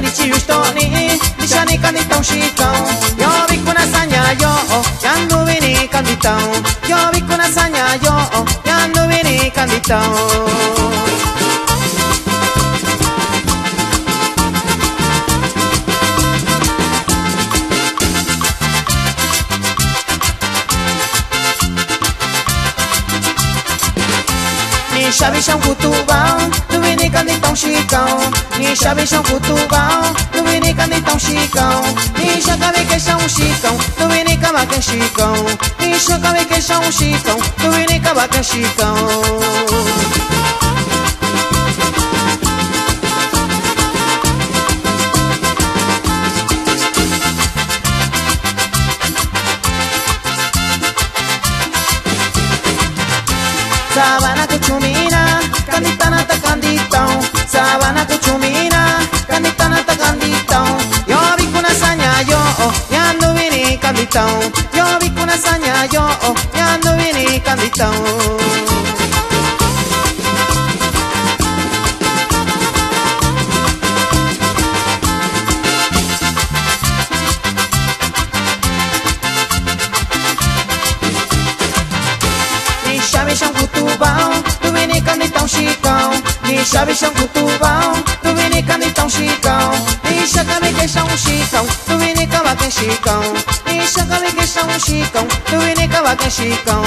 quem te justoni, deixa nem canditão chicão. Yo bico na sanha yo, ya Nduvi kanditaun. Yo bico na sanha yo, ya Nduvi kanditaun. Ni chave chão cutubão, Yuvinani kanditão chicão. Ni chave chão cutubão, Yuvinani kanditão chicão. Ni chacave que chão chicão, Yuvinani cavaca chicão. Ni chacave que chão chicão, Yuvinani cavaca chicão. Sabana kuchumina, kanditana ta kanditão. Sabana kuchumina, kanditana ta kanditão. Yo bico na sanha yo, ya Nduvi kanditão. Yo bico na sanha yo, ya Nduvi kanditão. Chave chão cutubão, Yuvinani kanditão chicão. Ni chave chão cutubão, Yuvinani kanditão chicão. Ni chacave que chão chicão, Yuvinani cavaca chicão. Ni chacave que chão chicão, Yuvinani cavaca chicão.